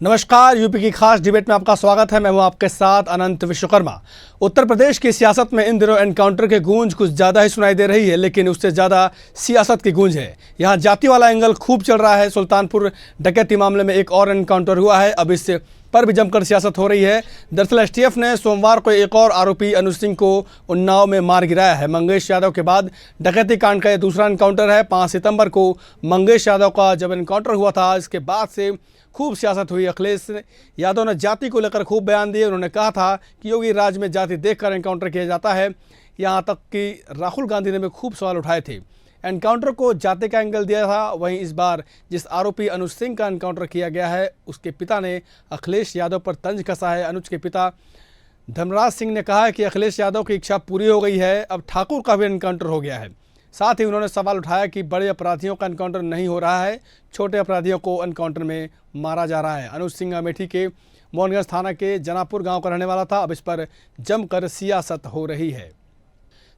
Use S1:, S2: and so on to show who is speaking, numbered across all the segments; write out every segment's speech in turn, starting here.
S1: नमस्कार, यूपी की खास डिबेट में आपका स्वागत है। मैं हूं आपके साथ अनंत विश्वकर्मा। उत्तर प्रदेश की सियासत में इन दिनों एनकाउंटर की गूंज कुछ ज़्यादा ही सुनाई दे रही है, लेकिन उससे ज़्यादा सियासत की गूंज है। यहां जाति वाला एंगल खूब चल रहा है। सुल्तानपुर डकैती मामले में एक और एनकाउंटर हुआ है, अब इस पर भी जमकर सियासत हो रही है। दरअसल एसटीएफ ने सोमवार को एक और आरोपी अनुज सिंह को उन्नाव में मार गिराया है। मंगेश यादव के बाद डकैती कांड का यह दूसरा एनकाउंटर है। 5 सितंबर को मंगेश यादव का जब एनकाउंटर हुआ था, इसके बाद से खूब सियासत हुई। अखिलेश यादव ने जाति को लेकर खूब बयान दिए। उन्होंने कहा था कि योगी राज में जाति देखकर एनकाउंटर किया जाता है। यहाँ तक कि राहुल गांधी ने भी खूब सवाल उठाए थे। एनकाउंटर को जाति का एंगल दिया था। वहीं इस बार जिस आरोपी अनुज सिंह का एनकाउंटर किया गया है, उसके पिता ने अखिलेश यादव पर तंज कसा है। अनुज के पिता धर्मराज सिंह ने कहा है कि अखिलेश यादव की इच्छा पूरी हो गई है, अब ठाकुर का भी एनकाउंटर हो गया है। साथ ही उन्होंने सवाल उठाया कि बड़े अपराधियों का एनकाउंटर नहीं हो रहा है, छोटे अपराधियों को एनकाउंटर में मारा जा रहा है। अनुज सिंह अमेठी के मोहनगंज थाना के जनापुर गांव का रहने वाला था। अब इस पर जमकर सियासत हो रही है।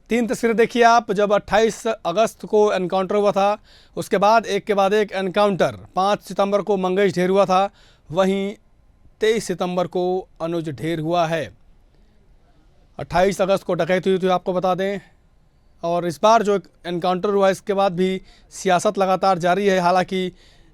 S1: 3 तस्वीरें देखिए आप। जब 28 अगस्त को एनकाउंटर हुआ था, उसके बाद एक एनकाउंटर। 5 सितंबर को मंगेश ढेर हुआ था, वहीं 23 सितंबर को अनुज ढेर हुआ है। 28 अगस्त को डकैती हुई थी, आपको बता दें। और इस बार जो एनकाउंटर हुआ, इसके बाद भी सियासत लगातार जारी है। हालांकि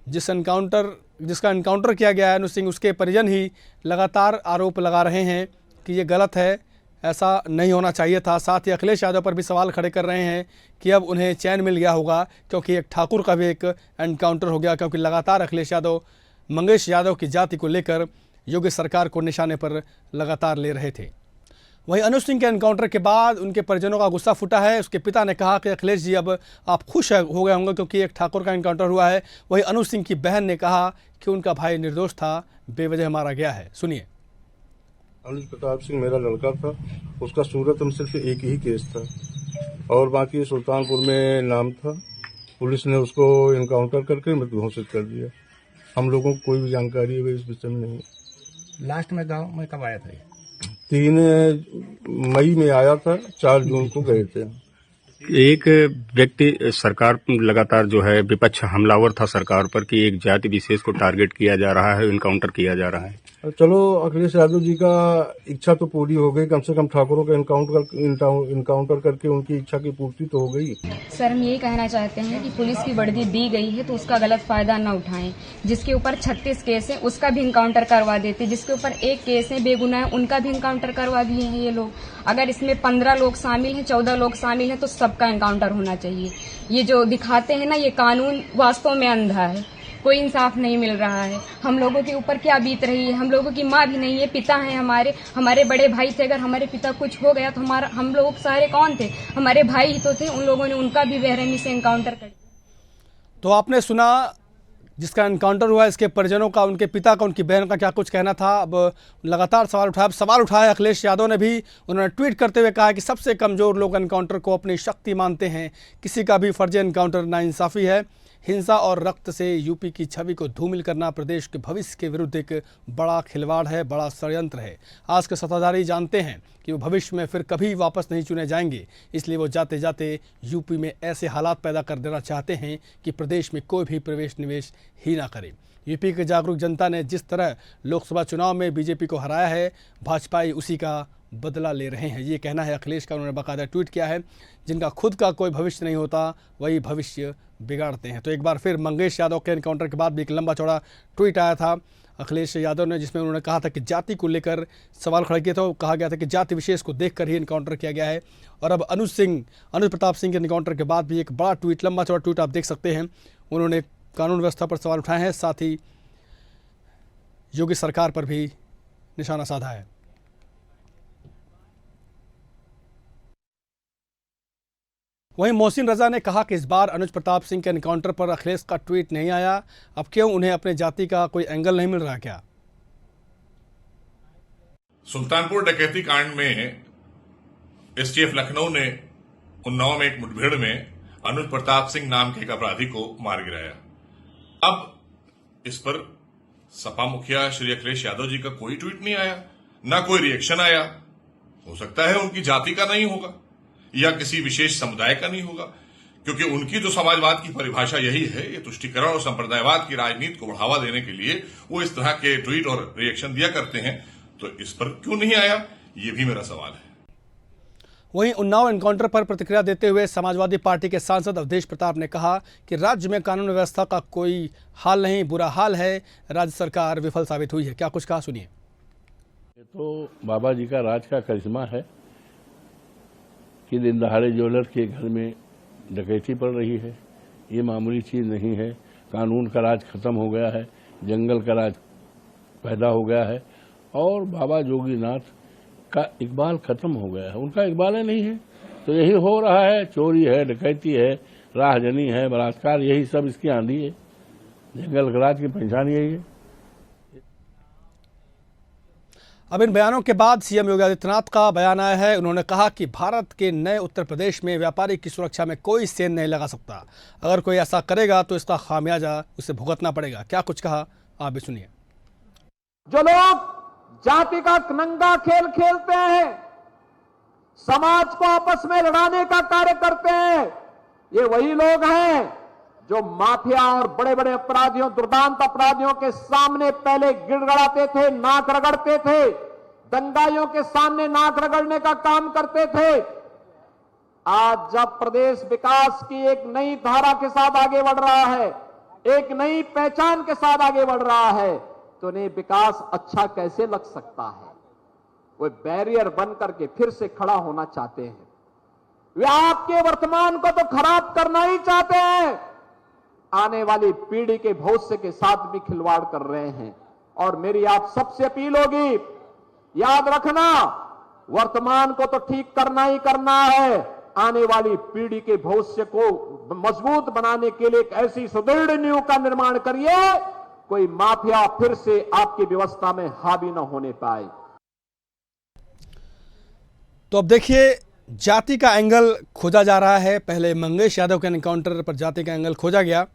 S1: जिसका एनकाउंटर किया गया है अनुज सिंह, उसके परिजन ही लगातार आरोप लगा रहे हैं कि ये गलत है, ऐसा नहीं होना चाहिए था। साथ ही अखिलेश यादव पर भी सवाल खड़े कर रहे हैं कि अब उन्हें चैन मिल गया होगा, क्योंकि एक ठाकुर का भी एक एनकाउंटर हो गया। क्योंकि लगातार अखिलेश यादव मंगेश यादव की जाति को लेकर योगी सरकार को निशाने पर लगातार ले रहे थे। वहीं अनुज सिंह के एनकाउंटर के बाद उनके परिजनों का गुस्सा फूटा है। उसके पिता ने कहा कि अखिलेश जी, अब आप खुश हो गए होंगे क्योंकि एक ठाकुर का एनकाउंटर हुआ है। वहीं अनुज सिंह की बहन ने कहा कि उनका भाई निर्दोष था, बेवजह मारा गया है। सुनिए।
S2: अनुज प्रताप सिंह मेरा लड़का था। उसका सूरत में सिर्फ एक ही केस था और बाकी सुल्तानपुर में नाम था। पुलिस ने उसको एनकाउंटर करके मृत्यु घोषित कर दिया। हम लोगों को कोई भी जानकारी इस विषय में नहीं।
S3: लास्ट में गांव में कब आया था?
S2: 3 मई में आया था, 4 जून को गए थे।
S4: एक व्यक्ति सरकार लगातार जो है विपक्ष हमलावर था सरकार पर कि एक जाति विशेष को टारगेट किया जा रहा है, एनकाउंटर किया जा रहा है।
S2: चलो, अखिलेश यादव जी का इच्छा तो पूरी हो गई। कम से कम ठाकुरों का एनकाउंटर करके उनकी इच्छा की पूर्ति तो हो गई।
S5: सर, हम यही कहना चाहते हैं कि पुलिस की वर्दी दी गई है तो उसका गलत फायदा न उठाएं। जिसके ऊपर 36 केस है उसका भी एनकाउंटर करवा देते, जिसके ऊपर 1 केस है बेगुनाह है उनका भी एनकाउंटर करवा दिए हैं ये लोग। अगर इसमें 15 लोग शामिल हैं, 14 लोग शामिल हैं, तो सबका एनकाउंटर होना चाहिए। ये जो दिखाते हैं ना, ये कानून वास्तव में अंधा है। कोई इंसाफ नहीं मिल रहा है। हम लोगों के ऊपर क्या बीत रही है। हम लोगों की माँ भी नहीं है, पिता है हमारे बड़े भाई थे। अगर हमारे पिता कुछ हो गया तो हम लोग सारे कौन थे? हमारे भाई ही तो थे। उन लोगों ने उनका भी बेरहमी से एनकाउंटर कर दिया।
S1: तो आपने सुना जिसका एनकाउंटर हुआ, इसके परिजनों का, उनके पिता का, उनकी बहन का क्या कुछ कहना था। अब लगातार सवाल उठाया अखिलेश यादव ने भी। उन्होंने ट्वीट करते हुए कहा कि सबसे कमज़ोर लोग एनकाउंटर को अपनी शक्ति मानते हैं। किसी का भी फर्जी एनकाउंटर नाइंसाफ़ी है। हिंसा और रक्त से यूपी की छवि को धूमिल करना प्रदेश के भविष्य के विरुद्ध एक बड़ा खिलवाड़ है, बड़ा षड्यंत्र है। आज के सत्ताधारी जानते हैं कि वो भविष्य में फिर कभी वापस नहीं चुने जाएंगे, इसलिए वो जाते जाते यूपी में ऐसे हालात पैदा कर देना चाहते हैं कि प्रदेश में कोई भी प्रवेश निवेश ही ना करे। यूपी की जागरूक जनता ने जिस तरह लोकसभा चुनाव में बीजेपी को हराया है, भाजपाई उसी का बदला ले रहे हैं। ये कहना है अखिलेश का। उन्होंने बाकायदा ट्वीट किया है, जिनका खुद का कोई भविष्य नहीं होता वही भविष्य बिगाड़ते हैं। तो एक बार फिर मंगेश यादव के एनकाउंटर के बाद भी एक लंबा चौड़ा ट्वीट आया था अखिलेश यादव ने, जिसमें उन्होंने कहा था कि जाति को लेकर सवाल खड़े किए थे। कहा गया था कि जाति विशेष को देखकर ही एनकाउंटर किया गया है। और अब अनुज प्रताप सिंह के एनकाउंटर के बाद भी एक बड़ा ट्वीट, लंबा चौड़ा ट्वीट आप देख सकते हैं। उन्होंने कानून व्यवस्था पर सवाल उठाए हैं, साथ ही योगी सरकार पर भी निशाना साधा है। वहीं मोहसिन रजा ने कहा कि इस बार अनुज प्रताप सिंह के एनकाउंटर पर अखिलेश का ट्वीट नहीं आया। अब क्यों उन्हें अपने जाति का कोई एंगल नहीं मिल रहा? क्या
S6: सुल्तानपुर डकैती कांड में एसटीएफ लखनऊ ने उन्नाव में एक मुठभेड़ में अनुज प्रताप सिंह नाम के एक अपराधी को मार गिराया। अब इस पर सपा मुखिया श्री अखिलेश यादव जी का कोई ट्वीट नहीं आया, ना कोई रिएक्शन आया। हो सकता है उनकी जाति का नहीं होगा या किसी विशेष समुदाय का नहीं होगा, क्योंकि उनकी जो समाजवाद की परिभाषा यही है, ये तुष्टीकरण और संप्रदायवाद की राजनीति को बढ़ावा देने के लिए वो इस तरह के ट्वीट और रिएक्शन दिया करते हैं। तो इस पर क्यों नहीं आया, ये भी मेरा सवाल है।
S1: वहीं उन्नाव एनकाउंटर पर प्रतिक्रिया देते हुए समाजवादी पार्टी के सांसद अवधेश प्रताप ने कहा कि राज्य में कानून व्यवस्था का कोई हाल नहीं, बुरा हाल है, राज्य सरकार विफल साबित हुई है। क्या कुछ कहा, सुनिए।
S7: ये तो बाबा जी का राज का करिश्मा है कि दिन दहाड़े ज्वेलर के घर में डकैती पड़ रही है। ये मामूली चीज नहीं है। कानून का राज खत्म हो गया है, जंगल का राज पैदा हो गया है और बाबा जोगीनाथ का इकबाल खत्म हो गया है। उनका इकबाल नहीं है तो यही हो रहा है। चोरी है, डकैती है, राहजनी है, बलात्कार, यही सब इसकी आंधी है। जंगल का राज की पहचान यही है।
S1: अब इन बयानों के बाद सीएम योगी आदित्यनाथ का बयान आया है। उन्होंने कहा कि भारत के नए उत्तर प्रदेश में व्यापारी की सुरक्षा में कोई सेंध नहीं लगा सकता। अगर कोई ऐसा करेगा तो इसका खामियाजा उसे भुगतना पड़ेगा। क्या कुछ कहा, आप भी सुनिए।
S8: जो लोग जाति का नंगा खेल खेलते हैं, समाज को आपस में लड़ाने का कार्य करते हैं, ये वही लोग हैं जो माफिया और बड़े बड़े अपराधियों, दुर्दांत अपराधियों के सामने पहले गिड़गड़ाते थे, नाक रगड़ते थे, दंगाइयों के सामने नाक रगड़ने का काम करते थे। आज जब प्रदेश विकास की एक नई धारा के साथ आगे बढ़ रहा है, एक नई पहचान के साथ आगे बढ़ रहा है, तो उन्हें विकास अच्छा कैसे लग सकता है? वे बैरियर बन करके फिर से खड़ा होना चाहते हैं। वे आपके वर्तमान को तो खराब करना ही चाहते हैं, आने वाली पीढ़ी के भविष्य के साथ भी खिलवाड़ कर रहे हैं। और मेरी आप सबसे अपील होगी, याद रखना, वर्तमान को तो ठीक करना ही करना है, आने वाली पीढ़ी के भविष्य को मजबूत बनाने के लिए एक ऐसी सुदृढ़ नींव का निर्माण करिए, कोई माफिया फिर से आपकी व्यवस्था में हावी न होने पाए।
S1: तो अब देखिए, जाति का एंगल खोजा जा रहा है। पहले मंगेश यादव के एनकाउंटर पर जाति का एंगल खोजा गया,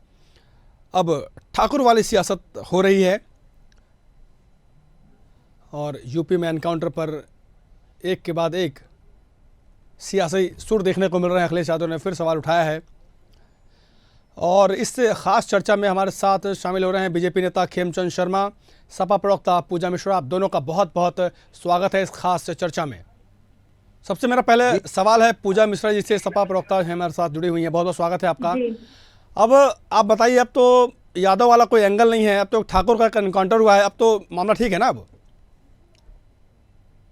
S1: अब ठाकुर वाली सियासत हो रही है। और यूपी में एनकाउंटर पर एक के बाद एक सियासी सुर देखने को मिल रहे हैं। अखिलेश यादव ने फिर सवाल उठाया है और इस खास चर्चा में हमारे साथ शामिल हो रहे हैं बीजेपी नेता खेमचंद शर्मा, सपा प्रवक्ता पूजा मिश्रा। आप दोनों का बहुत बहुत स्वागत है इस खास चर्चा में। सबसे मेरा पहले सवाल है पूजा मिश्रा जी से, सपा प्रवक्ता हैं हमारे साथ जुड़ी हुई हैं, बहुत बहुत स्वागत है आपका। अब आप बताइए, अब तो यादव वाला कोई एंगल नहीं है, अब तो ठाकुर का एनकाउंटर हुआ है, अब तो मामला ठीक है ना? अब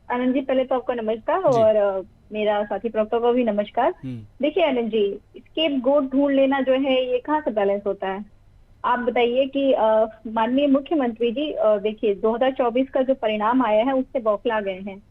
S9: आनंद जी, पहले तो आपको नमस्कार और मेरा साथी प्रवक्ता को भी नमस्कार। देखिए आनंद जी, स्केप गोट ढूंढ लेना जो है ये कहाँ से बैलेंस होता है? आप बताइए कि माननीय मुख्यमंत्री जी, देखिए 2024 का जो परिणाम आया है उससे बौखला गए हैं।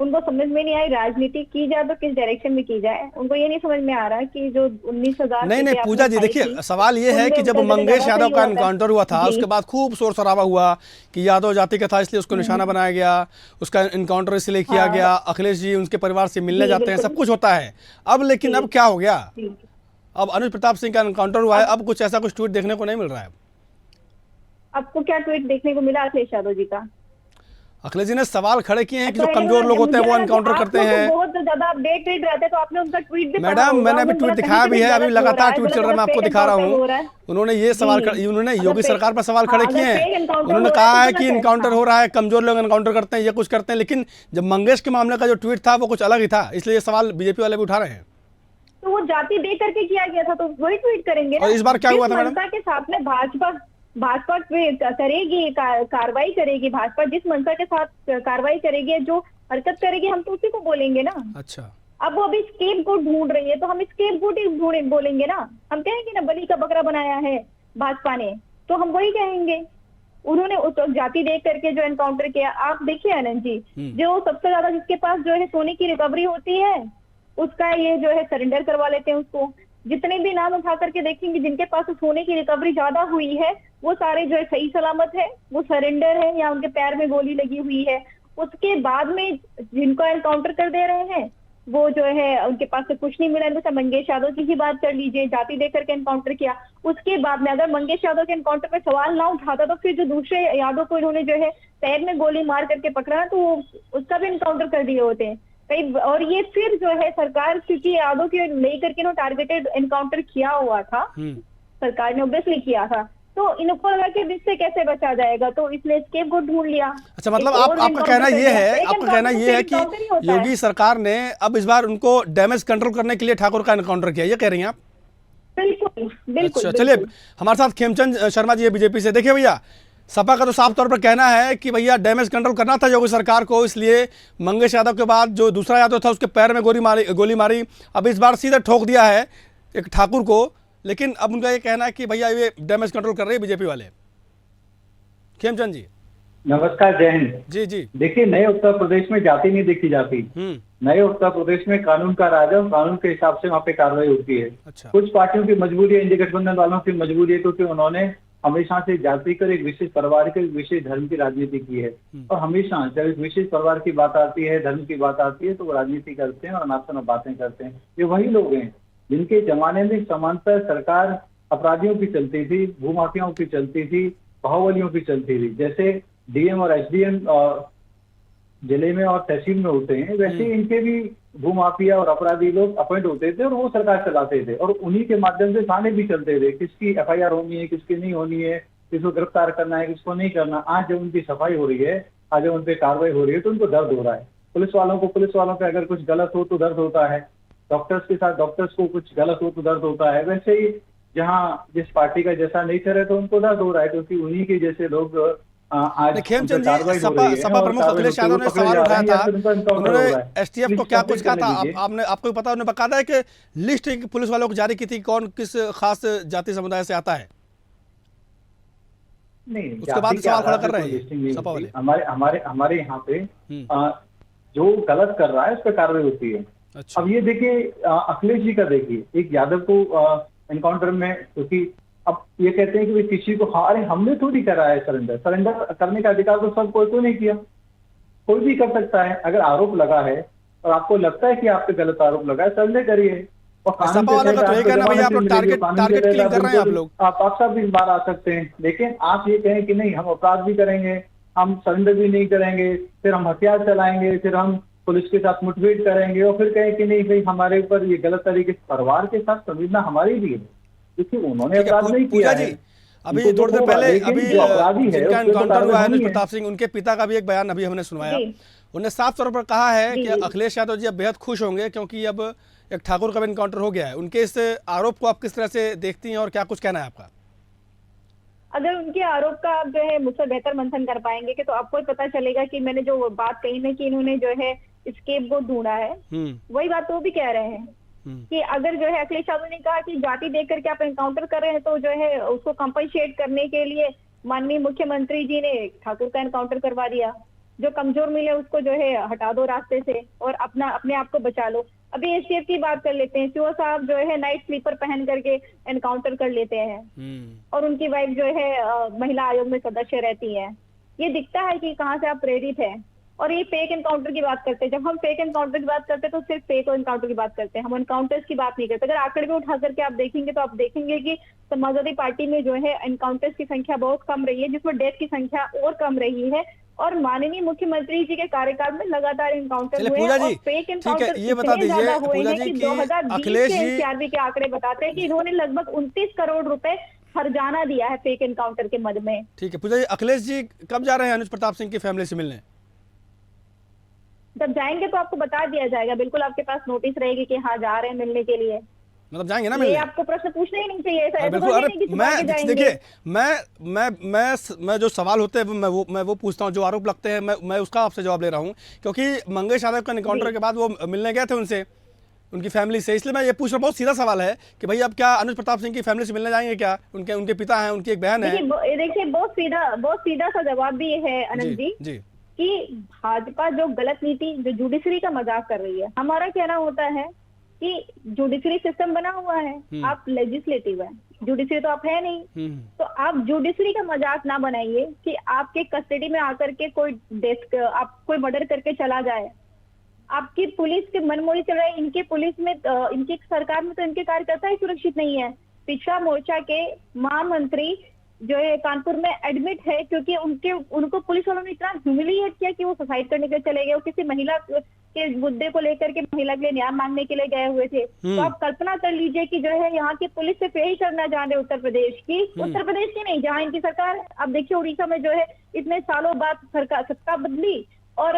S9: उनको समझ में नहीं आई राजनीति की जाए तो किस डायरेक्शन में की जाए। उनको ये नहीं समझ में आ रहा कि जो 19,000
S1: नहीं पूजा जी, देखिए सवाल ये है कि जब मंगेश यादव का एनकाउंटर हुआ था उसके बाद खूब शोर शराबा हुआ कि यादव जाति का था इसलिए उसको निशाना बनाया गया, उसका एनकाउंटर इसलिए किया गया, अखिलेश जी उनके परिवार से मिलने जाते हैं, सब कुछ होता है। अब लेकिन अब क्या हो गया? अब अनुज प्रताप सिंह का एनकाउंटर हुआ है, अब कुछ ऐसा कुछ ट्वीट देखने को नहीं मिल रहा है।
S9: आपको क्या ट्वीट देखने को मिला अखिलेश यादव जी का?
S1: अखिलेश जी ने सवाल खड़े किए हैं कि जो कमजोर लोग होते हैं वो एनकाउंटर करते हैं।
S9: बहुत ज्यादा अपडेट ट्वीट रहते हैं, तो आपने उनका ट्वीट भी
S1: मैडम, मैंने अभी ट्वीट दिखाया भी है, अभी लगातार ट्वीट चल रहा है, मैं आपको दिखा रहा हूँ। उन्होंने ये सवाल, उन्होंने योगी सरकार पर सवाल खड़े किए हैं। उन्होंने कहा है कि एनकाउंटर हो रहा है, कमजोर लोग एनकाउंटर करते हैं, ये कुछ करते हैं। लेकिन जब मंगेश के मामले का जो ट्वीट था वो कुछ अलग ही था, इसलिए ये सवाल बीजेपी वाले भी उठा रहे हैं।
S9: तो वो जाति दे करके किया गया था तो वही ट्वीट करेंगे।
S1: और इस बार क्या हुआ था मैडम?
S9: मनसा के साथ में भाजपा करेगी, कार्रवाई करेगी। भाजपा जिस मनसा के साथ कार्रवाई करेगी, जो हरकत करेगी, हम तो उसी को बोलेंगे ना।
S1: अच्छा,
S9: अब वो अभी स्केप गोट ढूंढ रही है तो हम स्केप गोट ही बोलेंगे ना। हम कहेंगे ना बलि का बकरा बनाया है भाजपा ने, तो हम वही कहेंगे। उन्होंने उस जाति देख करके जो एनकाउंटर किया, आप देखिए आनंद जी, जो सबसे ज्यादा जिसके पास जो है सोने की रिकवरी होती है उसका ये जो है सरेंडर करवा लेते हैं उसको। जितने भी नाम उठा करके देखेंगे जिनके पास सोने की रिकवरी ज्यादा हुई है वो सारे जो है सही सलामत है, वो सरेंडर है या उनके पैर में गोली लगी हुई है। उसके बाद में जिनको एनकाउंटर कर दे रहे हैं वो जो है उनके पास से कुछ नहीं मिला। जैसे मंगेश यादव की ही बात कर लीजिए, जाति देकर के एनकाउंटर किया। उसके बाद में अगर मंगेश यादव के एनकाउंटर पे सवाल ना उठाता तो फिर जो दूसरे यादव को इन्होंने जो है पैर में गोली मार करके पकड़ा तो उसका भी एनकाउंटर कर दिए होते हैं। कई, और ये फिर जो है सरकार, क्योंकि यादव के लेकर के टारगेटेड एनकाउंटर किया हुआ था, सरकार ने ऑब्वियसली किया था, तो इनको लगा कि इससे कैसे बचा जाएगा, तो इसलिए स्केपगोट ढूंढ लिया।
S1: अच्छा, मतलब आपका कहना ये है कि योगी सरकार ने अब इस बार उनको डैमेज कंट्रोल करने के लिए ठाकुर का एनकाउंटर किया, ये कह रही हैं आप?
S9: बिल्कुल बिल्कुल।
S1: अच्छा, चलिए हमारे साथ खेमचंद शर्मा जी है बीजेपी से। देखिए भैया, सपा का तो साफ तौर पर कहना है कि भैया डैमेज कंट्रोल करना था योगी सरकार को, इसलिए मंगेश यादव के बाद जो दूसरा यादव था उसके पैर में गोली मारी। अब इस बार सीधे ठोक दिया है एक ठाकुर को, लेकिन अब उनका ये कहना है कि भैया ये डैमेज कंट्रोल कर रहे हैं बीजेपी वाले। खेमचंद जी
S10: नमस्कार, जय हिंद।
S1: जी जी।
S10: देखिए, नए उत्तर प्रदेश में जाति नहीं देखी जाती। नए उत्तर प्रदेश में कानून का राज है, कानून के हिसाब से वहाँ पे कार्रवाई होती है।
S1: अच्छा।
S10: कुछ पार्टियों की मजबूरी है, इंडी गठबंधन वालों की मजबूरी है, क्योंकि उन्होंने हमेशा से जाति कर एक विशेष परिवार के, एक विशेष धर्म की राजनीति की है, और हमेशा जब एक विशेष परिवार की बात आती है, धर्म की बात आती है, तो वो राजनीति करते हैं और अनाप बातें करते हैं। ये वही लोग हैं जिनके जमाने में समांतर सरकार अपराधियों की चलती थी, भूमाफियाओं की चलती थी, बाहुबलियों की चलती थी। जैसे डीएम और एसडीएम जिले में और तहसील में होते हैं, वैसे इनके भी भूमाफिया और अपराधी लोग अपॉइंट होते थे और वो सरकार चलाते थे, और उन्हीं के माध्यम से थाने भी चलते थे, किसकी एफआईआर होनी है, किसकी नहीं होनी है, किसको गिरफ्तार करना है, किसको नहीं करना। आज जब उनकी सफाई हो रही है, आज जब उन पर कार्रवाई हो रही है, तो उनको दर्द हो रहा है। पुलिस वालों पे अगर कुछ गलत हो तो दर्द होता है, डॉक्टर्स के साथ डॉक्टर्स को कुछ गलत हो तो दर्द होता है। वैसे ही जहाँ जिस पार्टी का जैसा नेचर है तो उनको दर्द हो रहा है, क्योंकि उन्हीं के जैसे लोग आज
S1: खेमचंद जी, सपा प्रमुख अखिलेश यादव ने सवाल उठाया था, उन्होंने एसटीएफ को क्या कुछ कहा था, आपको पता, उन्होंने बकायदा एक लिस्ट पुलिस वालों को जारी की थी कौन किस खास जाति समुदाय से आता है।
S10: नहीं,
S1: उसके बाद सवाल खड़ा कर रहे हैं सपा वाले।
S10: हमारे यहाँ पे जो गलत कर रहा है उस पर कार्रवाई होती है। अच्छा। अब ये देखिए, अखिलेश जी का देखिए, एक यादव को एनकाउंटर में, क्योंकि अब ये कहते हैं कि किसी को, अरे हमने थोड़ी करा है सरेंडर करने का अधिकार तो सब कोई नहीं किया, कोई भी कर सकता है। अगर आरोप लगा है और आपको लगता है कि आप पे गलत आरोप लगा है, सरेंडर करिए। और आप सब भी इस बार आ सकते हैं, लेकिन आप ये कहें कि नहीं हम अपराध भी करेंगे, हम सरेंडर भी नहीं करेंगे, फिर हम हथियार चलाएंगे, फिर हम पुलिस के साथ मुठभेड़ करेंगे, और फिर कहें कि नहीं भाई हमारे ऊपर ये गलत तरीके से, परिवार के साथ संवेदना हमारी भी है, क्योंकि उन्होंने अपराध नहीं किया है।
S1: अभी थोड़ी देर पहले जिनका एनकाउंटर हुआ है अनुज प्रताप सिंह, उनके पिता का भी एक बयान अभी हमने सुनवाया। उन्होंने साफ तौर पर कहा है कि अखिलेश यादव जी अब बेहद खुश होंगे, क्योंकि अब एक ठाकुर का भी एनकाउंटर हो गया है। उनके इस आरोप को आप किस तरह से देखती हैं और क्या कुछ कहना है आपका?
S9: अगर उनके आरोप का आप जो है मुझसे बेहतर मंथन कर पाएंगे कि तो आपको पता चलेगा कि मैंने जो बात कही ना कि इन्होंने जो है स्केपगोट ढूंढा है, वही बात वो भी कह रहे हैं कि अगर जो है अखिलेश यादव ने कहा कि जाति देख करके आप एनकाउंटर कर रहे हैं, तो जो है उसको कंपनसेट करने के लिए माननीय मुख्यमंत्री जी ने ठाकुर का एनकाउंटर करवा दिया। जो कमजोर मिले उसको जो है हटा दो रास्ते से और अपने आप को बचा लो। अभी एसटीएफ की बात कर लेते हैं, सीओ साहब जो है नाइट स्लीपर पहन करके एनकाउंटर कर लेते हैं, और उनकी वाइफ जो है महिला आयोग में सदस्य रहती है। ये दिखता है कि कहाँ से आप प्रेरित है। और ये फेक एनकाउंटर की बात करते हैं, जब हम फेक एनकाउंटर की बात करते हैं तो सिर्फ फेक एनकाउंटर की बात करते हैं, हम एनकाउंटर्स की बात नहीं करते। अगर आंकड़े में उठा करके आप देखेंगे तो आप देखेंगे कि समाजवादी पार्टी में जो है एनकाउंटर्स की संख्या बहुत कम रही है, जिसमें डेथ की संख्या और कम रही है, और माननीय मुख्यमंत्री जी के कार्यकाल में लगातार एनकाउंटर हुए और फेक एनकाउंटर इतने ज्यादा हुए हैं कि 2020 के एनसीआरबी के आंकड़े बताते हैं कि इन्होंने लगभग 29 करोड़ रुपए हर्जाना दिया है फेक एनकाउंटर के मद में।
S1: ठीक है पूजा जी, अखिलेश जी कब जा रहे हैं अनुज प्रताप सिंह की फैमिली से मिलने?
S9: जब जाएंगे तो आपको बता दिया जाएगा, बिल्कुल आपके पास नोटिस रहेगी कि हाँ जा रहे हैं मिलने के लिए।
S1: मतलब जाएंगे ना मिलने?
S9: आपको प्रश्न पूछना ही नहीं चाहिए ऐसा।
S1: बिल्कुल। अरे मैं देखिए, मैं जो सवाल होते हैं मैं वो पूछता हूँ, जो आरोप लगते हैं मैं उसका आपसे जवाब ले रहा हूँ, क्योंकि मंगेश यादव का एनकाउंटर के बाद वो मिलने गए थे उनसे, उनकी फैमिली से, इसलिए मैं ये पूछ रहा हूँ। बहुत सीधा सवाल है कि भाई अब क्या अनुज प्रताप सिंह की फैमिली से मिलने जाएंगे क्या? उनके पिता हैं, उनकी एक बहन है।
S9: देखिए बहुत सीधा सा जवाब भी है आनंद जी कि भाजपा जो गलत नीति, जो जुडिशरी का मजाक कर रही है। हमारा कहना होता है कि जुडिशरी सिस्टम बना हुआ है, आप लेजिस्लेटिव है, जुडिशरी तो आप है नहीं, तो आप जुडिशरी का मजाक ना बनाइए कि आपके कस्टडी में आकर के कोई मर्डर करके चला जाए। आपकी पुलिस के मनमोही चल रहा है, इनके पुलिस में इनकी सरकार में तो इनके कार्यकर्ता ही सुरक्षित नहीं है। पिछड़ा मोर्चा के महामंत्री जो है कानपुर में एडमिट है, क्योंकि उनको पुलिस वालों ने इतना ह्यूमिलिएट किया कि वो सुसाइड करने के लिए चले गए। वो किसी महिला के मुद्दे को लेकर के महिला के लिए न्याय मांगने के लिए गए हुए थे। तो आप कल्पना कर लीजिए कि जो है यहाँ की पुलिस सिर्फ यही करना चाह रहे उत्तर प्रदेश की नहीं, जहाँ इनकी सरकार है। अब देखिए उड़ीसा में जो है इतने सालों बाद सरकार सत्ता बदली और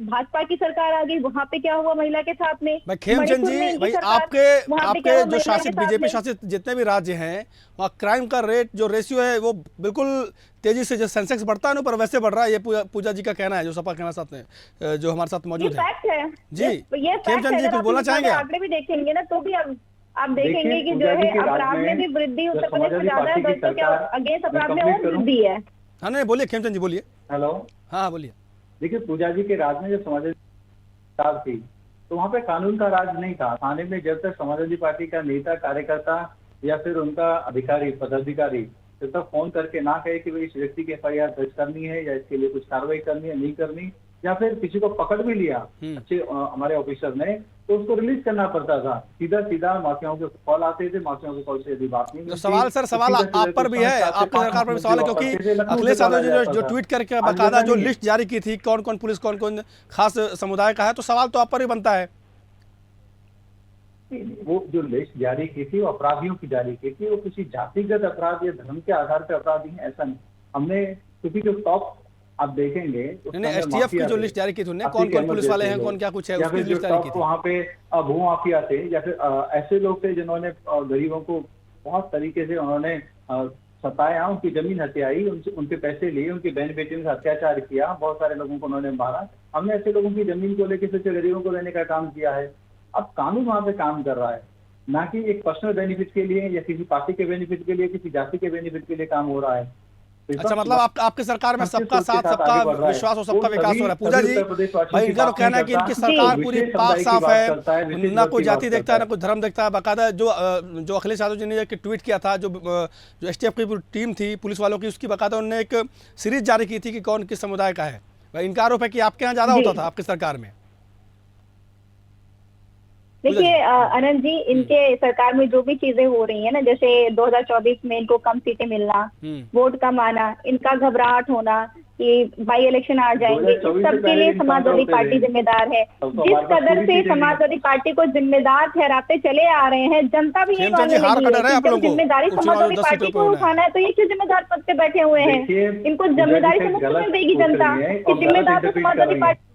S9: भाजपा की सरकार आ गई, वहाँ पे क्या हुआ महिला के साथ में?
S1: भाई खेमचंद जी, भाई आपके जो शासित बीजेपी शासित जितने भी राज्य हैं वहाँ क्राइम का रेट जो रेशियो है वो बिल्कुल तेजी से, जो सेंसेक्स बढ़ता है ना ऊपर वैसे बढ़ रहा है। ये पूजा जी का कहना है, जो सपा कहना साथ में जो हमारे साथ मौजूद है जी। खेमचंद जी कुछ बोलना चाहेंगे?
S9: आंकड़े भी देखेंगे ना तो भी आप देखेंगे कि जो है अपराध में भी वृद्धि उत्तर प्रदेश में ज्यादा है, तो क्या अगेंस्ट अपराध में और वृद्धि है।
S1: हाँ नहीं बोलिए खेमचंद जी, बोलिए।
S10: हेलो,
S1: हाँ बोलिए।
S10: देखिए पूजा जी के राज में जब समाजवादी सरकार थी तो वहाँ पे कानून का राज नहीं था। थाने में जब तक समाजवादी पार्टी का नेता, कार्यकर्ता या फिर उनका अधिकारी, पदाधिकारी जब तक फोन करके ना कहे कि भाई इस व्यक्ति की FIR दर्ज करनी है या इसके लिए कुछ कार्रवाई करनी है, नहीं करनी, या फिर किसी को पकड़ भी लिया अच्छे हमारे ऑफिसर ने, तो उसको रिलीज करना पड़ता था। सीधा माफियाओं के कॉल आते थे, माफियाओं के कॉल से यदि बात नहीं।
S1: तो सवाल आप पर भी है, आपकी सरकार पर भी सवाल है, क्योंकि अखिलेश यादव जी ने जो ट्वीट करके बाकायदा जो लिस्ट जारी की थी कौन कौन पुलिस कौन कौन खास समुदाय का है, तो सवाल तो आप पर ही बनता है।
S10: वो जो लिस्ट जारी की थी वो अपराधियों की जारी की थी, वो किसी जातिगत अपराध या धर्म के आधार पर अपराधी है ऐसा नहीं। हमने क्योंकि जो टॉप आप देखेंगे
S1: STF की जो लिस्ट जारी की थी उन्होंने कौन कौन पुलिस वाले हैं, कौन क्या कुछ है, उसकी लिस्ट जारी की थी।
S10: वहाँ पे भूमाफिया थे या फिर ऐसे लोग थे जिन्होंने गरीबों को बहुत तरीके से उन्होंने सताया, उनकी जमीन हथियाई, उनके पैसे लिए, उनकी बहन बेटियों का अत्याचार किया, बहुत सारे लोगों को उन्होंने मारा। हमने ऐसे लोगों की जमीन को लेकर सोचे गरीबों को लेने का काम किया है। अब कानून वहाँ पे काम कर रहा है, ना कि एक पर्सनल बेनिफिट के लिए या किसी पार्टी के बेनिफिट के लिए, किसी जाति के बेनिफिट के लिए काम हो रहा है।
S1: अच्छा, मतलब आपकी सरकार में सबका साथ, सबका विश्वास और सबका विकास हो रहा है। पूजा जी, भाई इनका तो कहना है कि इनकी सरकार पूरी पाक साफ है, ना कोई जाति देखता है ना कोई धर्म देखता है। बाकायदा जो अखिलेश यादव जी ने ट्वीट किया था, जो STF की टीम थी पुलिस वालों की, उसकी बाकायदा उन्होंने एक सीरीज जारी की थी कि कौन किस समुदाय का है। भाई इनका आरोप है कि आपके यहाँ ज्यादा होता था आपकी सरकार में।
S9: देखिए अनंत जी, इनके सरकार में जो भी चीजें हो रही है ना, जैसे 2024 में इनको कम सीटें मिलना, वोट कम आना, इनका घबराहट होना कि बाई इलेक्शन आ जाएंगे, इस सबके लिए समाजवादी पार्टी जिम्मेदार है। जिस कदर से समाजवादी पार्टी को जिम्मेदार ठहराते चले आ रहे हैं, जनता भी ये जिम्मेदारी समाजवादी पार्टी को उठाना है, तो ये क्यों जिम्मेदार पद पे बैठे हुए हैं? इनको जिम्मेदारी से मुक्त देगी जनता कि जिम्मेदार तो समाजवादी पार्टी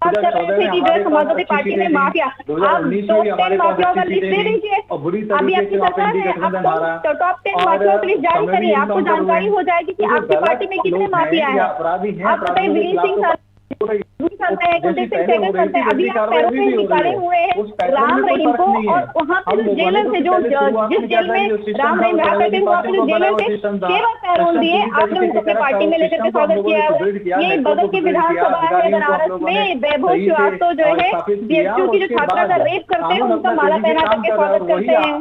S9: बात कर रहे थे कि जो है समाजवादी पार्टी में माफिया, आप टॉप 10 माफियाओं का लिस्ट दे दीजिए। अभी आपकी सरकार है, आप टॉप 10 माफियाओं की लिस्ट जारी करिए, आपको जानकारी हो जाएगी कि आपकी पार्टी में कितने माफिया है। आप बताइए, विनीत सिंह अभी आप पैरों पे निकाले हुए हैं राम रहीम को, और वहाँ पे जो जेलर से जिस जेल में राम रहीम रहा करते वहाँ पे जो जेलर से 6 बार पैरोल दिए, आपने उनको अपनी पार्टी में लेकर के स्वागत किया है। ये बगल की विधानसभा है बनारस में, वैभव श्रीवास्तव जो है BHU की जो छात्रा का रेप करते हैं, उनका माला पहना करके स्वागत करते हैं।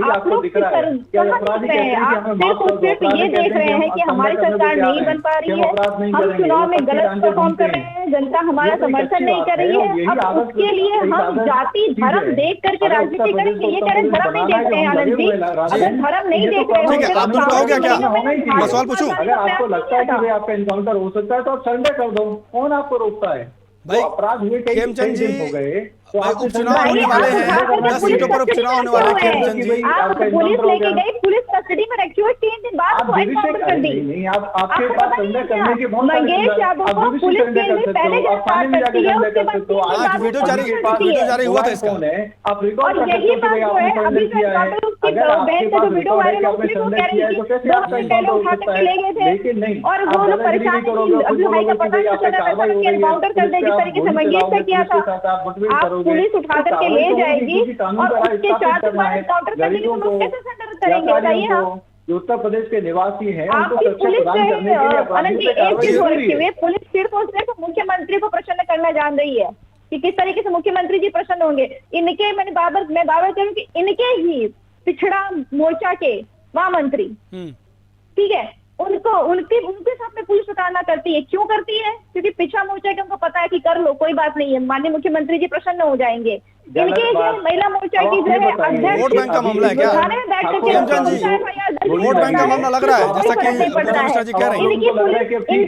S9: आप लोग कहाँ दिख रहे हैं? आप सिर्फ ये देख रहे हैं कि हमारी सरकार नहीं बन पा रही है, हम चुनाव में गलत परफॉर्म कर रहे हैं, जनता हमारा समर्थन नहीं कर रही है। अब उसके लिए हम जाति धर्म देख करके राजनीति करेंगे? ये कह रहे धर्म नहीं देख रहे हैं आनंद जी, अगर धर्म नहीं देख रहे
S1: हैं, सवाल पूछूं?
S10: अगर आपको लगता है कि आपका एनकाउंटर हो सकता है तो आप सरेंडर कर दो, कौन आपको रोकता है?
S1: भाई
S10: अपराध हुए कई दिन हो गए, तो
S1: उपचुनाव होने वाले हैं, 10 सीटों पर उपचुनाव होने वाले हैं। खेमचंद जी,
S9: आप पुलिस लेके गई, पुलिस कस्टडी में रखी हुई, 3 दिन बाद कर दी।
S10: नहीं, आपके पास सरेंडर करने के बहुत
S9: मंगेश यादव को पुलिस जेल में पहले गिरफ्तार करती है, उसके बाद
S1: वीडियो जारी हुआ था इसका।
S10: आप रिकॉर्ड
S9: और यही बात जो है अभी सरकार में उसकी बहन का जो वीडियो वायरल हो रही है, वो कह रही है कि 2 दिन पहले उठा करके ले गए थे, और वो लोग परेशान थी, अब्दुल भाई का पता नहीं चला, एनकाउंटर कर दे, जिस तरीके से मंगेश से किया था। आप पुलिस उठा करके ले जाएगी और उसके चार्ज पर एनकाउंटर करने के लिए कैसे सेंटर करेंगे, बताइए आप?
S10: जो उत्तर प्रदेश के निवासी हैं,
S9: आपकी पुलिस अनंत जी एक चीज हो रखी है, पुलिस सिर्फ और सिर्फ मुख्यमंत्री को प्रसन्न करना जान रही है कि किस तरीके से मुख्यमंत्री जी प्रसन्न होंगे। इनके मैं बार बार कह रही हूँ कि इनके ही पिछड़ा मोर्चा के महामंत्री, ठीक है, उनके साथ में पुलिस उतारना करती है। क्यों करती है? क्योंकि पिछड़ा मोर्चा के उनको पता है कि कर लो, कोई बात नहीं है, माननीय मुख्यमंत्री जी प्रसन्न हो जाएंगे। इनके जो महिला मोर्चा की जो है अध्यक्ष
S1: वोट बैंक का मामला है क्या?
S9: थाने में बैठ करके
S1: हेमचंद जी, वोट बैंक का मामला लग रहा है, जैसा कि पूजा मिश्रा जी कह रहे हैं।
S9: इनकी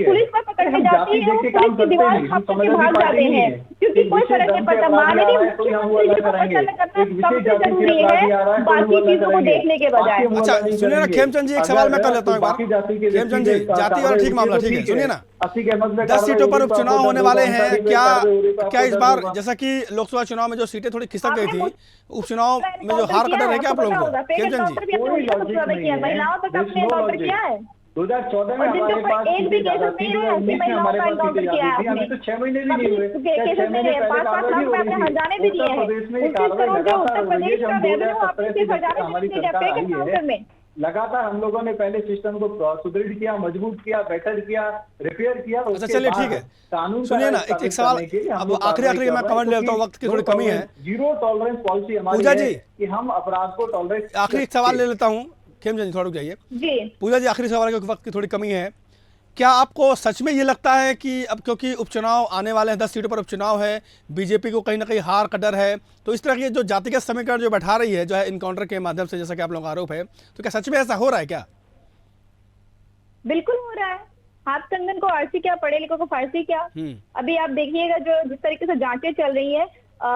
S9: पुलिस पर पकड़ने जाती है, पुलिस की दीवार खाप करके भाग जाते हैं, क्योंकि कोई फर्क नहीं पड़ता। माननीय मुख्यमंत्री जी को पसंद करना सबसे जरूरी है, बाकी चीजों को देखने के बजाय।
S1: अच्छा सुनिए ना खेमचंद जी, एक सवाल मैं कर लेता हूँ एक बार। खेमचंद जी, जाति वाला ठीक मामला, ठीक है, सुनिए ना, 10 सीटों पर उपचुनाव होने वाले हैं, क्या इस बार जैसा कि लोकसभा चुनाव में जो सीटें थोड़ी खिसक गई थी, उपचुनाव में जो हार का डर है क्या आप लोगों को? खेमचंद जी,
S9: महिलाओं तक अपने एनकाउंटर किया है
S10: 2014 में हमारे पास
S9: एक भी केस नहीं है, ऐसी महिलाओं का एनकाउंटर किया है
S10: अभी तो 6 महीने भी नहीं हुए।
S9: केसेस नहीं है, 5-5 लाख रुपए आपने हजाने भी दिए हैं। 29 करोड़ जो उत्तर प्रदेश का रेवेन्यू आपने सिर्फ हजाने में दिए हैं फेक एनकाउंटर में।
S10: लगातार हम लोगों ने पहले सिस्टम को सुदृढ़ किया, मजबूत किया, बेहतर किया, रिपेयर किया।
S1: अच्छा चलिए ठीक है, सुनिए ना एक सवाल, अब आखिरी मैं कमेंट लेता हूँ, वक्त की थोड़ी कमी है।
S10: जीरो टॉलरेंस पॉलिसी हमारी
S1: पूजा जी
S10: कि हम अपराध को टॉलरेट।
S1: आखिरी एक सवाल ले लेता हूँ, खेमचंद जी थोड़ा रुक जाइए।
S9: जी
S1: पूजा जी, आखिरी सवाल के वक्त की थोड़ी कमी है, क्या आपको सच में ये लगता है कि अब क्योंकि उपचुनाव आने वाले हैं, 10 सीटों पर उपचुनाव है, बीजेपी को कहीं ना कहीं हार का डर है, तो इस तरह के जो जातिगत समीकरण जो बैठा रही है जो है इनकाउंटर के माध्यम से, जैसा कि आप लोगों का आरोप है, तो क्या सच में ऐसा हो रहा है क्या?
S9: बिल्कुल हो रहा है। हाथ कंगन को आरसी क्या, पढ़े लिखों को फारसी क्या। अभी आप देखिएगा जो जिस तरीके से जांचें चल रही है,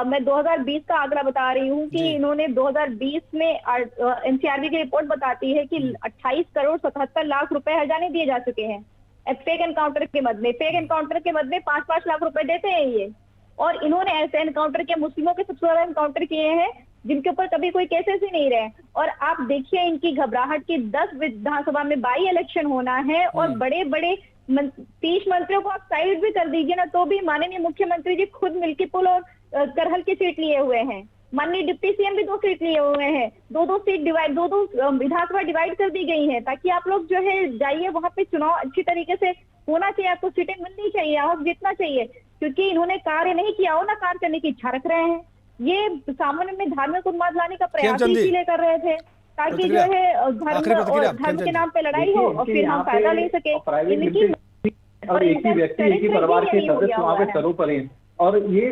S9: मैं 2020 का आंकड़ा बता रही हूँ कि इन्होंने 2020 में एनसीआरबी की रिपोर्ट बताती है कि 28 करोड़ 77 लाख रुपए हजाने दिए जा चुके हैं फेक एनकाउंटर के मद में। फेक एनकाउंटर के मद में 5-5 लाख रुपए देते हैं ये, और इन्होंने ऐसे एनकाउंटर के मुस्लिमों के सबसे ज्यादा एनकाउंटर किए हैं जिनके ऊपर कभी कोई केसेस ही नहीं रहे। और आप देखिए इनकी घबराहट की 10 विधानसभा में बाई इलेक्शन होना है और बड़े बड़े 30 मंत्रियों को आप साइड भी कर दीजिए ना, तो भी माननीय मुख्यमंत्री जी खुद मिल्कीपुर और करहल की सीट लिए हुए हैं। माननीय डिप्टी सीएम भी 2 सीट लिए हुए हैं, 2-2 सीट डिवाइड, 2-2 विधानसभा डिवाइड कर दी गई है, ताकि आप लोग जो है जाइए वहां पे चुनाव अच्छी तरीके से होना चाहिए, आपको सीटें मिलनी चाहिए, आप जीतना चाहिए, क्योंकि इन्होंने कार्य नहीं किया हो ना कार्य करने की इच्छा रख रहे हैं। ये सामान्य में धार्मिक उन्माद लाने का प्रयास इसीलिए कर रहे थे ताकि जो है धर्म के नाम पे लड़ाई हो और फिर हम फायदा ले सके।
S10: और एक ही व्यक्ति, एक ही परिवार के सदस्य वहाँ पे सर्वोपरि हैं और ये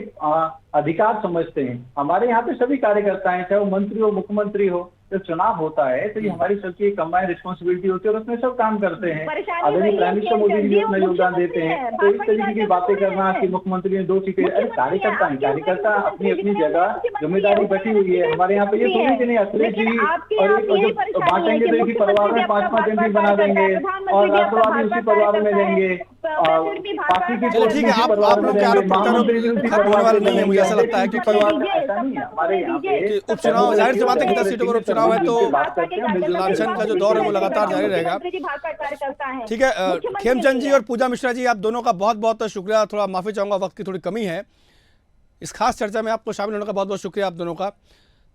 S10: अधिकार समझते हैं। हमारे यहाँ पे सभी कार्यकर्ता हैं, चाहे वो मंत्री हो, मुख्यमंत्री हो, जब चुनाव होता है तो ये हमारी सबकी कंबाइंड रिस्पॉन्सिबिलिटी होती है और उसमें सब काम करते हैं। आदरणीय प्राइम मिनिस्टर मोदी जी अपना योगदान देते हैं। तो इस तरीके की बातें करना कि मुख्यमंत्री ने 2 सीटें, अरे कार्यकर्ता है, कार्यकर्ता अपनी अपनी जगह जिम्मेदारी बैठी हुई है। हमारे यहाँ पे ये थोड़ी कि नहीं अखिलेश जी और बांटेंगे तो इसी परिवार में 5-5 एमपी बना देंगे और राष्ट्रवाद भी उसी परिवार में देंगे। पार्टी की
S1: ठीक है, आप लोग के आरोप होने वाले नहीं है, मुझे ऐसा लगता है, क्योंकि
S10: हमारे यहाँ पे
S1: उपचुनाव जाहिर सी बात है कि 10 सीटों पर उपचुनाव है तो लांछन का जो दौर है वो लगातार जारी रहेगा। ठीक है, खेमचंद जी और पूजा मिश्रा जी, आप दोनों का बहुत बहुत शुक्रिया। थोड़ा माफी चाहूंगा, वक्त की थोड़ी कमी है। इस खास चर्चा में आपको शामिल होने का बहुत बहुत शुक्रिया आप दोनों का।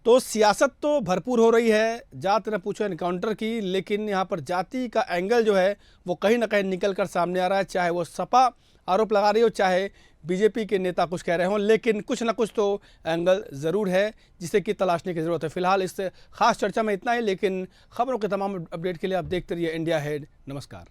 S1: तो सियासत तो भरपूर हो रही है, जात न पूछो एनकाउंटर की, लेकिन यहाँ पर जाति का एंगल जो है वो कहीं ना कहीं निकल कर सामने आ रहा है। चाहे वो सपा आरोप लगा रही हो, चाहे बीजेपी के नेता कुछ कह रहे हों, लेकिन कुछ ना कुछ तो एंगल ज़रूर है जिसे कि तलाशने की ज़रूरत है। फिलहाल इस खास चर्चा में इतना ही, लेकिन खबरों के तमाम अपडेट के लिए आप देखते रहिए इंडिया हेड। नमस्कार।